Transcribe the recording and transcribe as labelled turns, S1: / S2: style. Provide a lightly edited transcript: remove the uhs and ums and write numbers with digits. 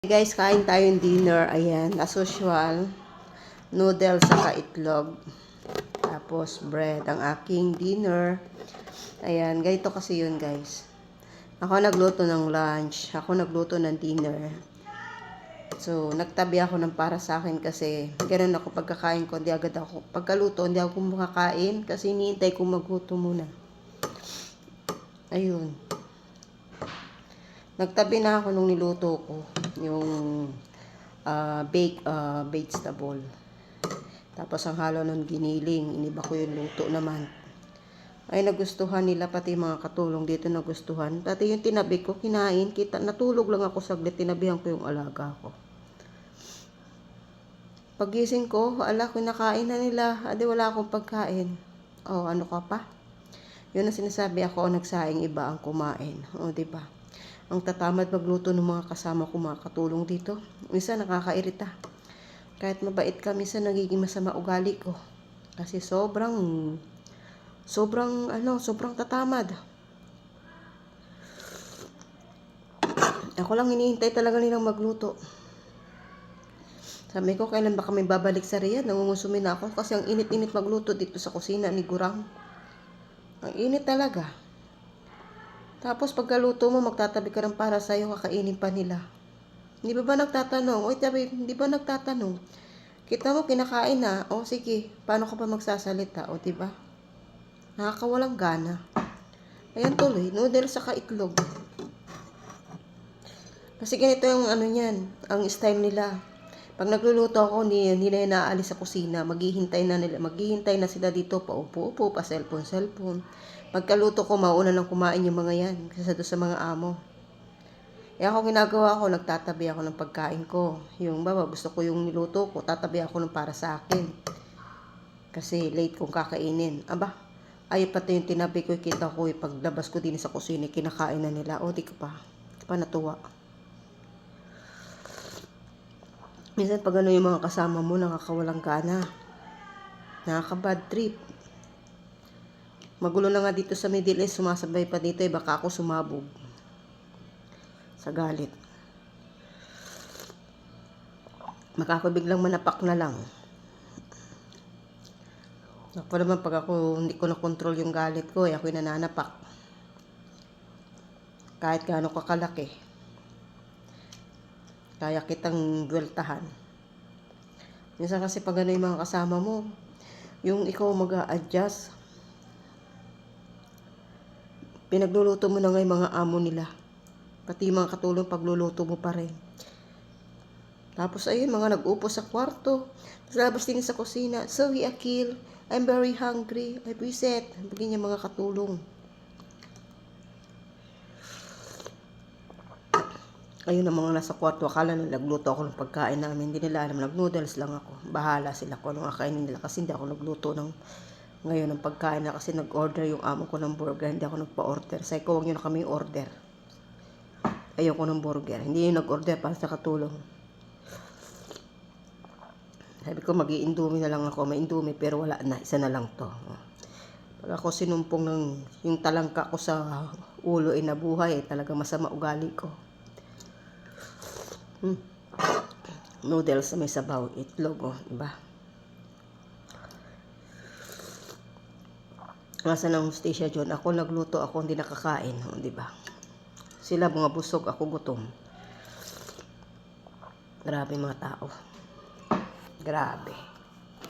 S1: Guys, kain tayong dinner. Ayan, as usual, noodles saka itlog. Tapos bread ang aking dinner. Ayan, ganito kasi yun guys. Ako nagluto ng lunch. Ako nagluto ng dinner. So, nagtabi ako ng para sa akin kasi ganun ako pagkakain ko. Hindi agad ako. Pagkaluto, hindi ako makakain kasi iniintay ko magluto muna. Ayun. Nagtabi na ako nung niluto ko. Yung vegetable. Tapos ang halo nun giniling. Iniba ko yung luto naman. Ay nagustuhan nila, pati mga katulong dito nagustuhan. Pati yung tinabi ko, kinain. Natulog lang ako saglit, tinabihan ko yung alaga ko. Pagising ko, kinakain na nila. Adi wala akong pagkain. Oh, ano ka pa? Yun ang sinasabi ako, nagsaing iba ang kumain. O, diba? Ang tatamad magluto ng mga kasama ko, mga katulong dito. Minsan nakakairita. Kahit mabait ka, minsan nagiging masama ugali ko. Kasi sobrang tatamad. Ako lang hinihintay talaga nilang magluto. Sabi ko, kailan ba kami babalik sa Riyadh? Nangungusumin na ako kasi ang init-init magluto dito sa kusina ni Gurang. Ang init talaga. Tapos pagkaluto mo, magtatabi ka ng para sa'yo, kakainin pa nila. Hindi ba nagtatanong? O tabi, hindi ba nagtatanong? Kita mo, kinakain na. O sige, paano ka pa magsasalita? O diba? Nakakawalang gana. Ayan tuloy, noodles saka itlog. Kasi ganito yung ano niyan, ang style nila. Pag nagluluto ako, hindi na inaalis sa kusina. Maghihintay na sila dito, paupo-upo, pa cellphone. Pagkaluto ko, mauna nang kumain yung mga yan, kasi sa mga amo. Eh ako ginagawa ko, nagtatabi ako ng pagkain ko. Yung gusto ko yung niluto ko, tatabi ako ng para sa akin. Kasi late kong kakainin. Aba, ay pati yung tinabi ko, kita ko, paglabas ko din sa kusina, kinakain na nila. O, di ka pa natuwa. Minsan pag ano yung mga kasama mo, nakakawalang gana. Nakaka-bad trip. Magulo na nga dito sa Middle East, sumasabay pa dito, baka ako sumabog. Sa galit. Makakabiglang manapak na lang. Ako naman pag hindi ko na-control yung galit ko, ako'y nananapak. Kahit gaano kakalaki. Kaya kitang duweltahan. Minsan kasi pag ano yung mga kasama mo, yung ikaw mag-a-adjust. Pinagluluto mo na nga yung mga amo nila. Pati yung mga katulong pagluluto mo pa rin. Tapos ayun, mga nag-upo sa kwarto. Tapos labas din sa kusina. Sorry Akil, I'm very hungry. Ay buiset, bigyan niya mga katulong. Ayun ang mga nasa kwarto, akala nila nagluto ako ng pagkain namin. Hindi nila alam, nag-noodles lang ako. Bahala sila kung anong kakainin nila kasi hindi ako nagluto ngayon ng pagkain na kasi nag-order yung amo ko ng burger. Hindi ako nagpa-order. Sabi ko, huwag nyo na kami order. Ayoko ng burger. Hindi yung nag-order para sa katulong. Sabi ko, mag-i-indomie na lang ako. May indomie pero wala na. Isa na lang to. Pag ako sinumpong ng yung talangka ko sa ulo ay nabuhay, talaga masama ugali ko. Noodles sa may sabaw, itlog, diba? Nasa ng hostesya dyan, ako nagluto, ako hindi nakakain, diba? Sila mga busog, ako gutom. Grabe mga tao. Grabe.